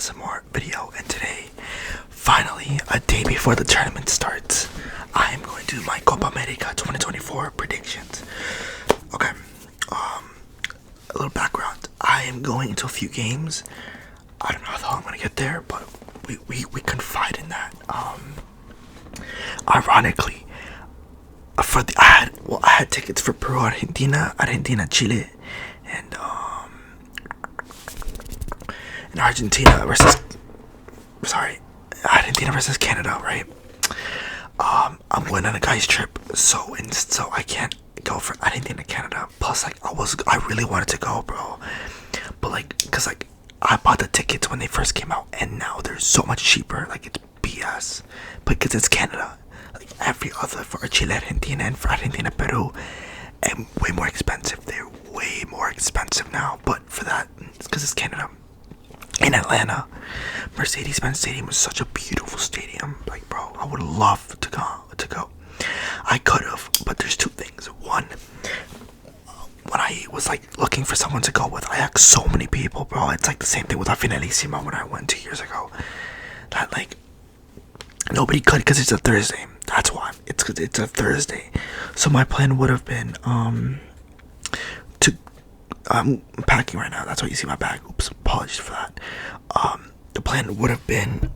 ASMR video, and today, finally, a day before the tournament starts, I am going to do my Copa America 2024 predictions. Okay, a little background. I am going into a few games. I don't know how I'm gonna get there, but we confide in that. Ironically, I had tickets for Peru, Argentina, Chile, and Argentina versus Canada, right? I'm going on a guy's trip, so I can't go for Argentina, Canada. Plus, I really wanted to go, bro, but cause I bought the tickets when they first came out, and now they're so much cheaper. It's BS, but because it's Canada, every other for Chile, Argentina, and for Argentina, Peru, and way more expensive. They're way more expensive now, but for that, it's because it's Canada. In Atlanta, Mercedes-Benz Stadium is such a beautiful stadium. Bro, I would love to go. I could have, but there's two things. One, when I was looking for someone to go with, I asked so many people, bro. It's the same thing with Finalissima when I went 2 years ago. That nobody could because it's a Thursday. That's why. It's because it's a Thursday. So my plan would have been I'm packing right now. That's why you see my bag. Oops, apologies for that. The plan would have been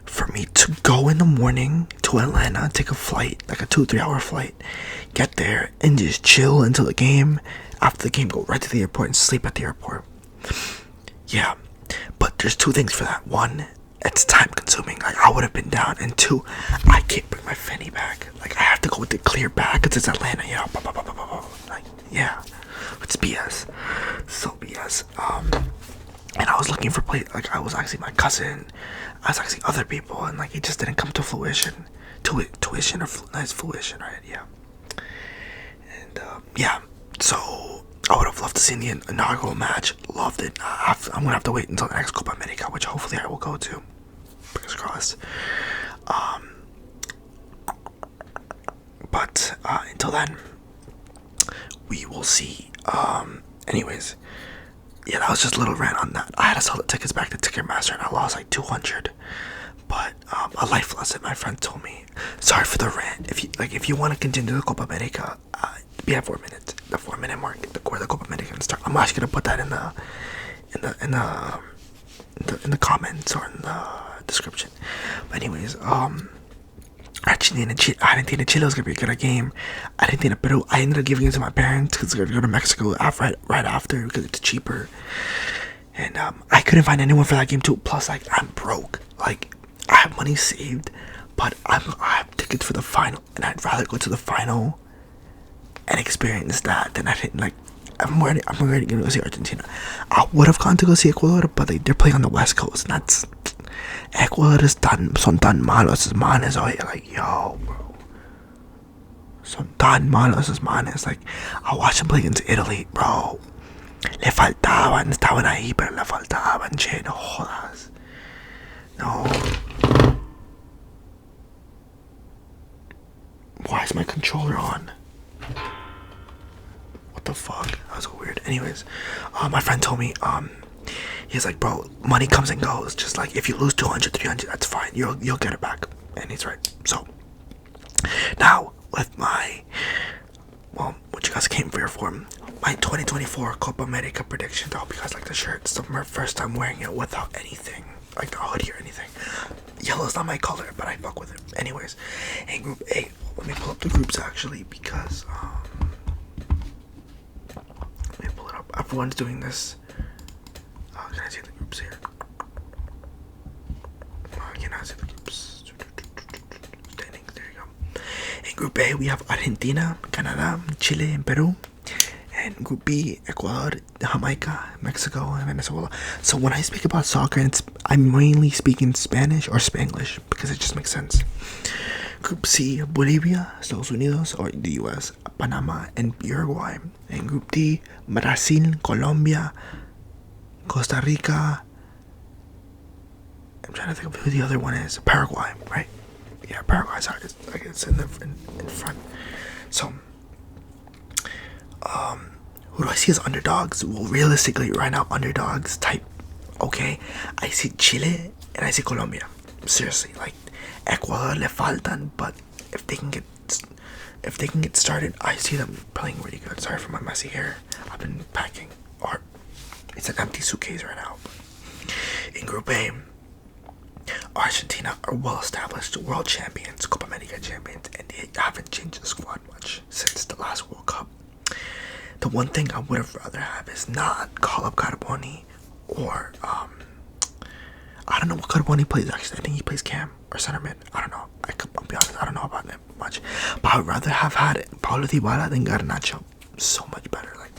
for me to go in the morning to Atlanta, take a flight, a 2-3 hour flight, get there and just chill until the game. After the game, go right to the airport and sleep at the airport. Yeah, but there's two things for that. One, it's time consuming. I would have been down, and two, I can't bring my fanny bag. I have to go with the clear bag because it's Atlanta. Yeah, it's BS. So BS. And I was looking for place. I was actually my cousin. I was actually other people, and it just didn't come to fruition. Fruition, right? Yeah. And yeah. So I would have loved to see the inaugural match. Loved it. I'm gonna have to wait until the next Copa America, which hopefully I will go to. Fingers crossed. But until then, we will see. Anyways, yeah, that was just a little rant on that. I had to sell the tickets back to Ticketmaster, and I lost 200. But a life lesson my friend told me. Sorry for the rant. If you want to continue the Copa America, we have 4 minutes. The 4-minute mark, the Copa America can start. I'm actually gonna put that in the comments or in the description. But anyways, Argentina, Chile was gonna be a good game. Argentina, Peru, I ended up giving it to my parents because they're gonna go to Mexico right after because it's cheaper. And I couldn't find anyone for that game too. Plus, I'm broke. I have money saved, but I have tickets for the final, and I'd rather go to the final and experience that than I'm ready to go see Argentina. I would have gone to go see Ecuador, but they're playing on the West Coast, and that's Ecuador son tan malos esos manes, oye, yo, bro. Son tan malos esos manes. I watched them play against Italy, bro. Le faltaban, estaban ahí, pero le faltaban, che, no jodas. No. Why is my controller on? What the fuck? That was so weird. Anyways, my friend told me, he's like, bro, money comes and goes. Just if you lose 200, 300, that's fine. You'll get it back. And he's right. So, now, with what you guys came here for, my 2024 Copa America predictions. I hope you guys like the shirt. It's my first time wearing it without anything, like the hoodie or anything. Yellow's not my color, but I fuck with it. Anyways, in Group A, let me pull up the groups actually, because, let me pull it up. Everyone's doing this. Can I see the groups here? Can I see the groups? Standings, there you go. In Group A, we have Argentina, Canada, Chile, and Peru. And Group B, Ecuador, Jamaica, Mexico, and Venezuela. So when I speak about soccer, I'm mainly speaking Spanish or Spanglish because it just makes sense. Group C, Bolivia, Estados Unidos, or the US, Panama, and Uruguay. And Group D, Brazil, Colombia, Costa Rica. I'm trying to think of who the other one is. Paraguay, right? Yeah, Paraguy. Sorry, it's in front. So, who do I see as underdogs? Well, realistically, right now, underdogs type Okay, I see Chile and I see Colombia. Seriously, like Ecuador le faltan, but if they can get if they can get started, I see them playing really good. Sorry for my messy hair. I've been packing, or it's an empty suitcase right now. In Group A, Argentina are well-established world champions, Copa America champions, and they haven't changed the squad much since the last World Cup. The one thing I would have rather have is not call up Carboni or I don't know what Carboni plays actually. I think he plays cam or centerman. I don't know. I'll be honest, I don't know about that much. But I would rather have had Paulo Dybala than Garnacho. So much better. Like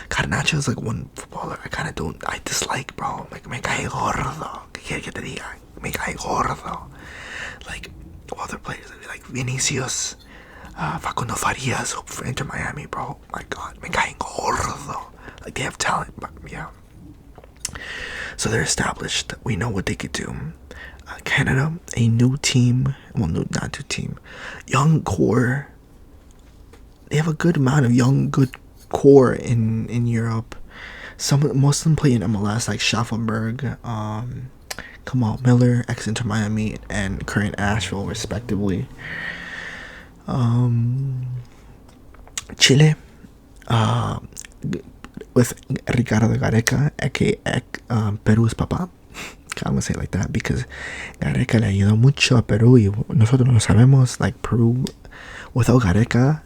Garnacho is like one footballer I dislike, bro. Like me cae gordo. ¿Qué quiere que te diga? Me cae gordo. Like other players, like Vinicius, Facundo Farias for Inter Miami, bro. My God, me cae gordo. Like they have talent, but yeah. So they're established. We know what they could do. Canada, a new team. Well, no, not new team. Young core. They have a good amount of good core in Europe. Most of them play in MLS, like Schaffenberg, Kamal Miller, ex-Inter Miami, and current Asheville, respectively. Chile, with Ricardo Gareca, aka Peru's papa. I'm gonna say it like that because Gareca le ayudó mucho a Perú y nosotros lo sabemos. Like Peru, without Gareca,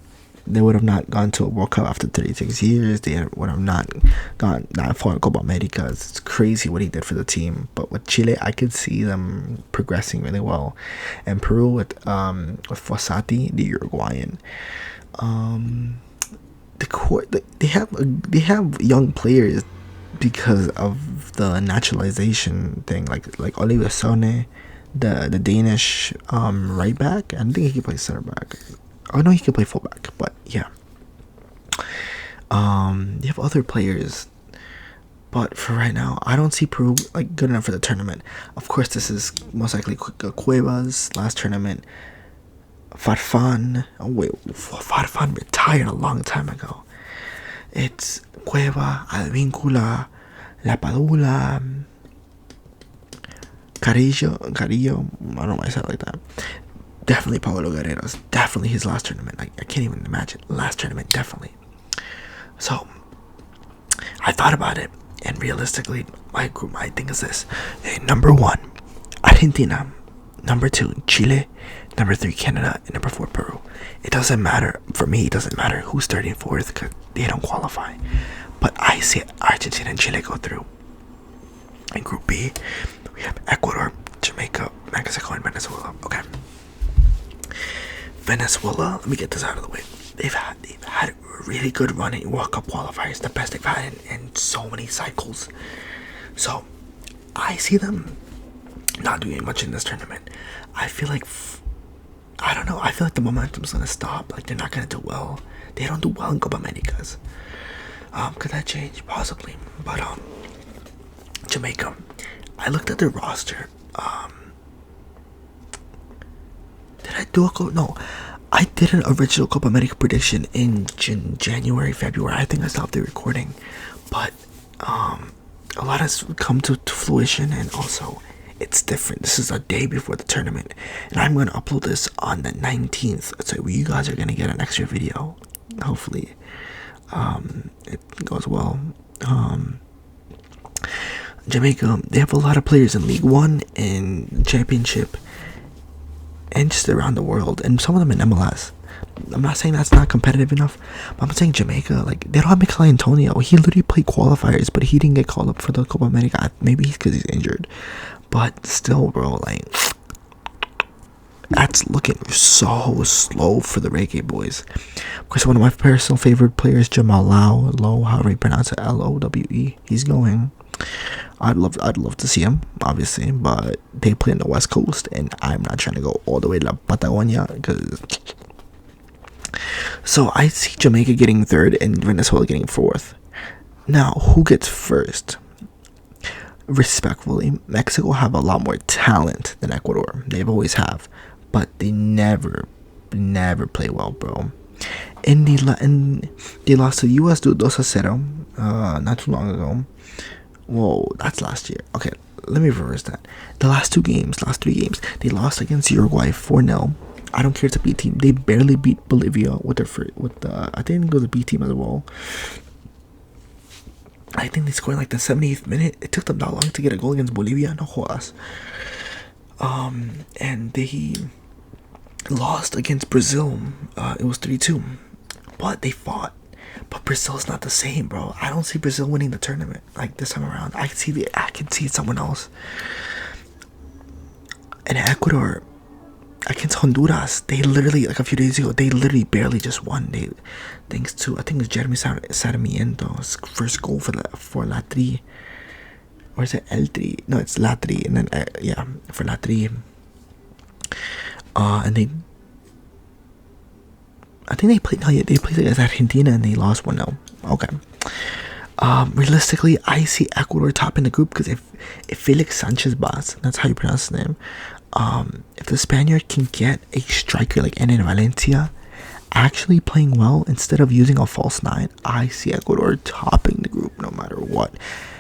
they would have not gone to a World Cup after 36 years. They would have not gone that far in Copa America. It's crazy what he did for the team. But with Chile, I could see them progressing really well. And Peru with Fossati, the Uruguayan, the core, they have young players because of the naturalization thing. Like Oliver Sone, the Danish right back. I think he can play center back. I know he can play fullback, but yeah. You have other players, but for right now, I don't see Peru like good enough for the tournament. Of course, this is most likely Cueva's last tournament. Farfan, Farfan retired a long time ago. It's Cueva, Advíncula, Lapadula, Carillo. I don't know why I said it like that. Definitely Paulo Guerrero's. Definitely his last tournament. I can't even imagine. Last tournament, definitely. So, I thought about it, and realistically, my thing is this. Number 1, Argentina. Number 2, Chile. Number 3, Canada. And number 4, Peru. It doesn't matter. For me, it doesn't matter who's 3rd and 4th because they don't qualify. But I see Argentina and Chile go through. In Group B, we have Ecuador, Jamaica, Mexico, and Venezuela. Okay. Venezuela, let me get this out of the way. They've had a really good run in World Cup qualifiers, the best they've had in so many cycles. So, I see them not doing much in this tournament. I feel like, I don't know, I feel like the momentum's gonna stop. Like, they're not gonna do well. They don't do well in Copa Americas. Could that change? Possibly. But, Jamaica, I looked at their roster. Did I do no, I did an original Copa America prediction in January, February. I think I stopped the recording, but a lot has come to fruition, and also it's different. This is a day before the tournament, and I'm going to upload this on the 19th, so you guys are going to get an extra video, hopefully. It goes well. Jamaica, they have a lot of players in League One and Championship and just around the world, and some of them in MLS. I'm not saying that's not competitive enough, but I'm saying Jamaica, like, they don't have Mikel Antonio. He literally played qualifiers, but he didn't get called up for the Copa America. Maybe because he's injured, but still, bro, like, that's looking so slow for the Reggae Boys. Of course, one of my personal favorite players, Jamal Lowe, however you pronounce it, Lowe. He's going. I'd love to see him, obviously, but they play in the West Coast, and I'm not trying to go all the way to Patagonia, because. So I see Jamaica getting 3rd and Venezuela getting 4th. Now, who gets 1st? Respectfully, Mexico have a lot more talent than Ecuador. They've always have, but they never play well, bro. And they lost to the U.S. 2-0 not too long ago. Whoa, that's last year. Okay, let me reverse that. The last 3 games, they lost against Uruguay 4-0. I don't care, it's a B team. They barely beat Bolivia with the I think it was a B team as well. I think they scored like the 78th minute. It took them that long to get a goal against Bolivia. No jodas. And they lost against Brazil. It was 3-2. But they fought. But Brazil's not the same, bro. I don't see Brazil winning the tournament like this time around. I can see someone else. And Ecuador against Honduras, they literally, like a few days ago, they literally barely just won. They, thanks to, I think it was Jeremy Sarmiento's first goal for La Tri. Or is it El Tri? No, it's La Tri. And then, yeah, for La Tri. And they, I think they played against Argentina and they lost 1-0. Okay. Realistically, I see Ecuador top in the group because if Felix Sanchez Bas, that's how you pronounce his name, if the Spaniard can get a striker like Ener Valencia actually playing well instead of using a false 9, I see Ecuador topping the group no matter what.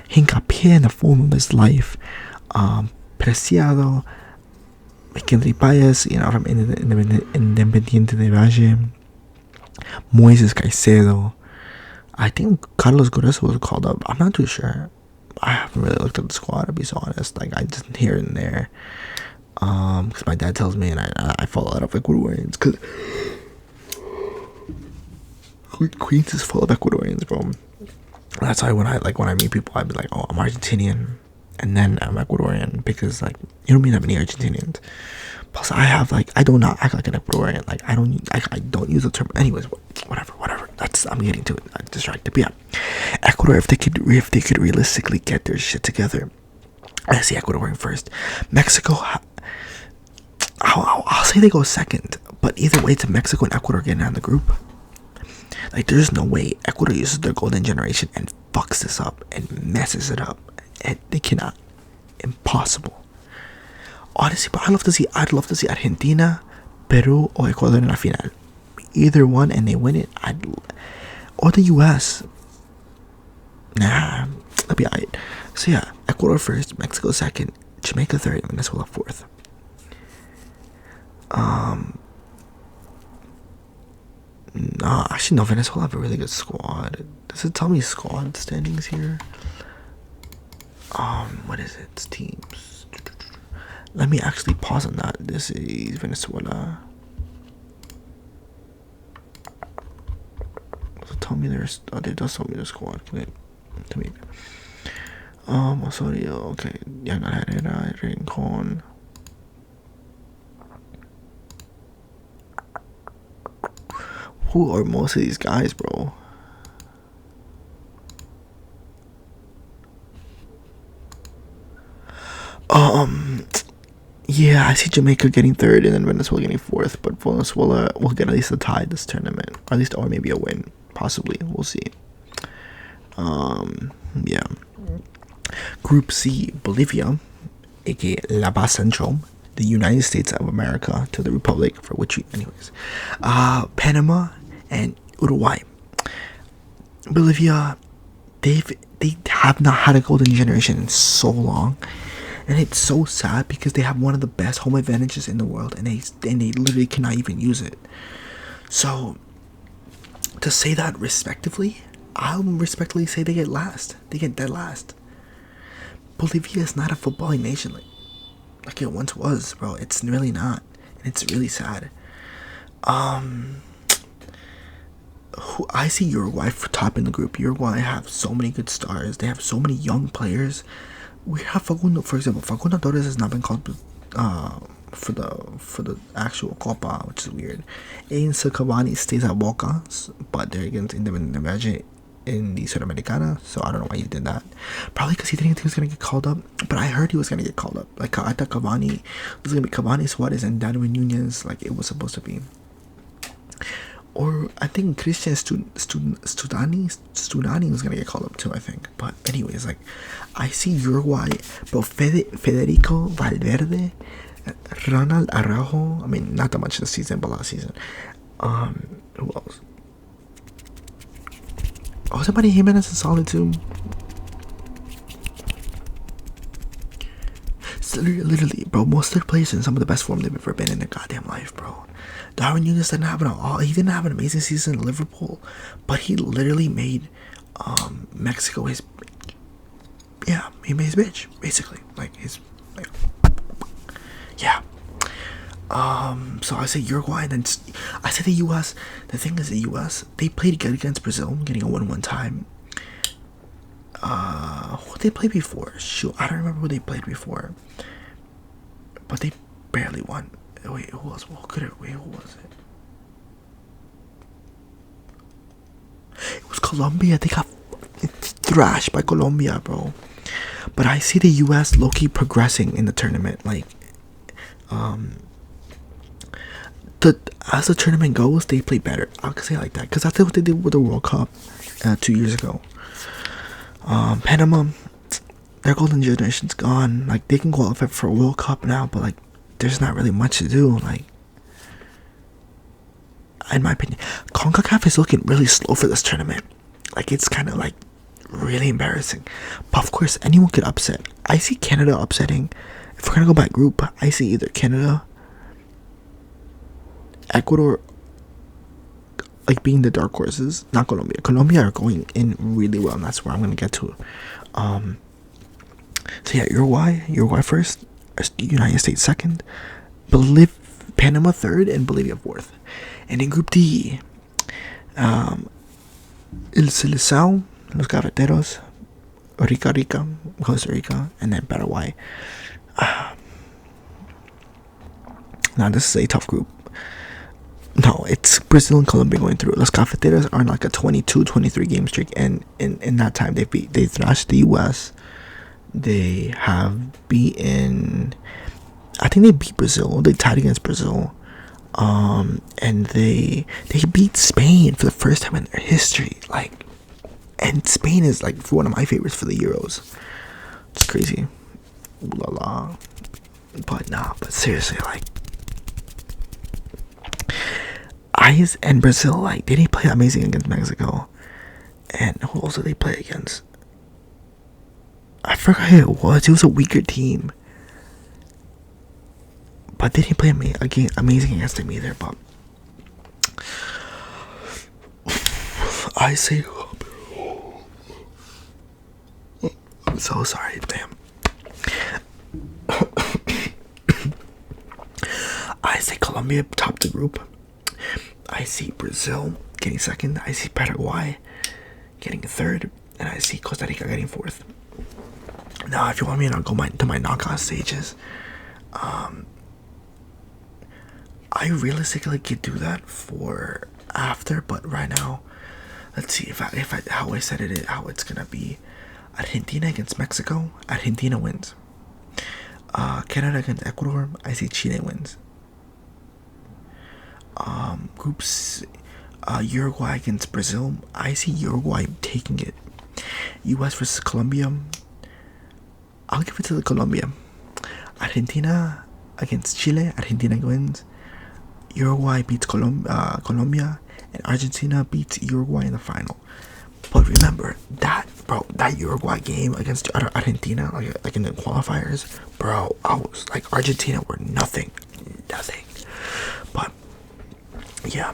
Hincapié in the form of his life. Preciado, Kendry Paez, from Independiente de Valle. Moises Caicedo. I think Carlos Grueso was called up. I'm not too sure. I haven't really looked at the squad, to be so honest. Like, I just here and there. Because my dad tells me, and I follow a lot of Ecuadorians. Because Queens is full of Ecuadorians, bro. That's why when I meet people, I'd be like, oh, I'm Argentinian. And then I'm Ecuadorian. Because, like, you don't meet that many Argentinians. Plus, I do not act like an Ecuadorian. Like, I don't use the term. Anyways, whatever. I'm getting to it. I'm distracted. But yeah, Ecuador, if they could realistically get their shit together, I see Ecuador in first. Mexico, I'll say they go second. But either way, it's Mexico and Ecuador getting out of the group. Like, there's no way Ecuador uses their golden generation and fucks this up and messes it up. And they cannot. Impossible. Honestly, but I'd love to see Argentina, Peru, or Ecuador in la final. Either one, and they win it. Or the US. Nah, that'd be alright. So yeah, Ecuador first, Mexico second, Jamaica third, and Venezuela fourth. No, actually, no. Venezuela have a really good squad. Does it tell me squad standings here? What is it? It's teams. Let me actually pause on that. This is Venezuela. So tell me there's. Oh, they does tell me the squad. Wait, to me. Osorio. Okay, Yana Herrera, Rincon. Who are most of these guys, bro? Yeah, I see Jamaica getting third and then Venezuela getting fourth, but Venezuela will get at least a tie this tournament, or at least, or maybe a win, possibly. We'll see. Yeah. Group C, Bolivia, aka La Paz Central, the United States of America to the Republic, for which we, anyways. Panama and Uruguay. Bolivia, they have not had a golden generation in so long. And it's so sad because they have one of the best home advantages in the world, and they literally cannot even use it. So, to say that respectively, I'll respectfully say they get last. They get dead last. Bolivia is not a footballing nation like it once was, bro. It's really not, and it's really sad. I see Uruguay for top in the group. Uruguay have so many good stars. They have so many young players. We have Facundo, for example. Facundo Torres has not been called for the actual Copa, which is weird. Ainsa Cavani stays at Boca, but they're against Independiente Valle in the Sudamericana, so I don't know why he did that. Probably because he didn't think he was gonna get called up, but I heard he was gonna get called up. Like, I thought Cavani was gonna be Cavani, Suarez, and Darwin Nunez, like it was supposed to be. Or I think Christian Studani was gonna get called up too, I think. But anyways, like, I see Uruguay, but Federico Valverde, Ronald Araujo. I mean, not that much this season, but last season. Who else? Oh, somebody Jimenez is solid too. literally, bro, most of their players in some of the best form they've ever been in their goddamn life, bro. Darwin Núñez he didn't have an amazing season in Liverpool, but he literally made Mexico his, yeah, he made his bitch, basically, like his, like, yeah. So I say Uruguay, and then I say the U.S. The thing is, the U.S. they played good against Brazil, getting a 1-1 time. Who they played before? Shoot, I don't remember who they played before, but they barely won. Wait, who was? Who could it? Wait, who was it? It was Colombia. They got thrashed by Colombia, bro. But I see the U.S. low-key progressing in the tournament. Like, as the tournament goes, they play better. I could say it like that, because that's what they did with the World Cup 2 years ago. Panama, their golden generation's gone. Like, they can qualify for a World Cup now, but like, there's not really much to do. Like, in my opinion, CONCACAF is looking really slow for this tournament. Like, it's kind of like really embarrassing. But of course, anyone could upset. I see Canada upsetting. If we're gonna go by group, I see either Canada, Ecuador, like being the dark horses, not Colombia. Colombia are going in really well, and that's where I'm gonna get to. So yeah, Uruguay first, United States second, Panama third, and Bolivia fourth. And in Group D, El Seleção, Los Cafeteros, Rica, Costa Rica, and then Paraguay. Now this is a tough group. No, it's Brazil and Colombia going through. Los Cafeteros are on like a 22-23 game streak, and in that time they thrashed the U.S. They have beaten, I think they beat Brazil. They tied against Brazil, and they beat Spain for the first time in their history. Like, and Spain is like one of my favorites for the Euros. It's crazy. Ooh la la. But seriously, like, and Brazil, like, they didn't play amazing against Mexico. And who else did they play against? I forgot who it was. It was a weaker team, but they didn't play amazing against them either. But I say, I'm so sorry, damn. I say Colombia topped the group. I see Brazil getting second. I see Paraguay getting third, and I see Costa Rica getting fourth. Now, if you want me to go to my knockout stages, I realistically could do that for after. But right now, let's see how I said it, how it's gonna be. Argentina against Mexico. Argentina wins. Canada against Ecuador. I see Chile wins. Groups, Uruguay against Brazil. I see Uruguay taking it. U.S. versus Colombia. I'll give it to the Colombia. Argentina against Chile. Argentina wins. Uruguay beats Colombia, and Argentina beats Uruguay in the final. But remember that Uruguay game against Argentina, like in the qualifiers, bro. I was like, Argentina were nothing. But yeah,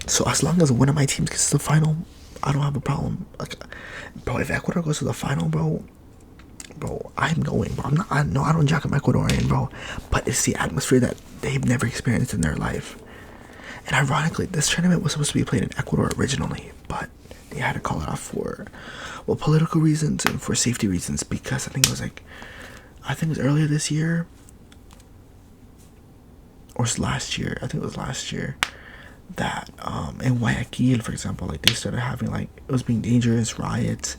so as long as one of my teams gets to the final, I don't have a problem. Like, bro, if Ecuador goes to the final, bro, I'm going, bro. I don't jack up Ecuadorian, bro, but it's the atmosphere that they've never experienced in their life. And ironically, this tournament was supposed to be played in Ecuador originally, but they had to call it off for, well, political reasons and for safety reasons, because I think it was earlier this year, or last year. I think it was last year that in Guayaquil, for example, like, they started having, like, it was being dangerous, riots,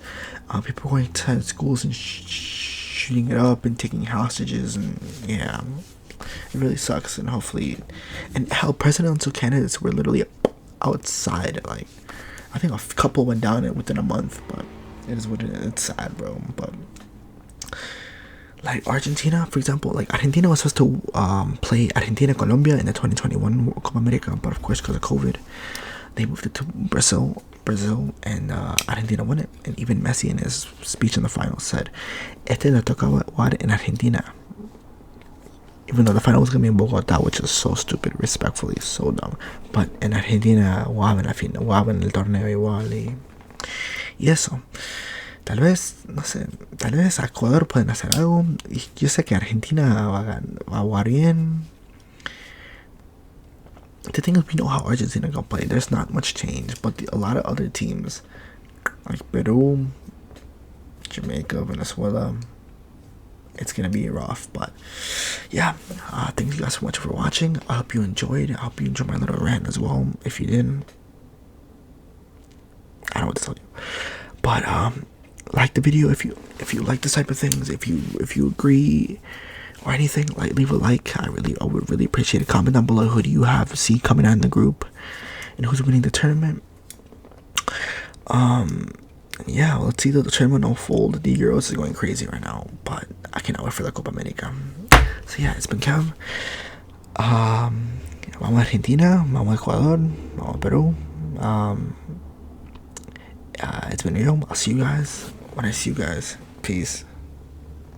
people going to schools and shooting it up and taking hostages, and yeah, it really sucks. And hopefully, and how presidential candidates were literally outside. Like, I think a couple went down within a month, but it is what it is. It's sad, bro. But like Argentina, for example, like Argentina was supposed to play Argentina-Colombia in the 2021 Copa America, but of course, because of COVID, they moved it to Brazil. Brazil and Argentina win it. And even Messi in his speech in the final said, "Este le tocaba jugar en Argentina." Even though the final was gonna be in Bogota, which is so stupid, respectfully, so dumb. But en Argentina jugaban la final, jugaban el torneo igual y eso. Tal vez, no sé, tal vez a Ecuador pueden hacer algo. Y yo sé que Argentina va a jugar bien. The thing is, we know how Argentina gonna play. There's not much change, but a lot of other teams, like Peru, Jamaica, Venezuela, it's gonna be rough. But yeah, thank you guys so much for watching. I hope you enjoyed. I hope you enjoyed my little rant as well. If you didn't, I don't know what to tell you. But like the video if you like this type of things. If you agree or anything, like, leave a like. I would really appreciate it. Comment down below, who do you have see coming out in the group and who's winning the tournament. Yeah, let's see the tournament unfold. The Euros is going crazy right now, but I cannot wait for the Copa America. So yeah, it's been Kev. Vamos a Argentina, vamos a Ecuador, vamos a Peru. It's been real. I'll see you guys when I see you guys. Peace.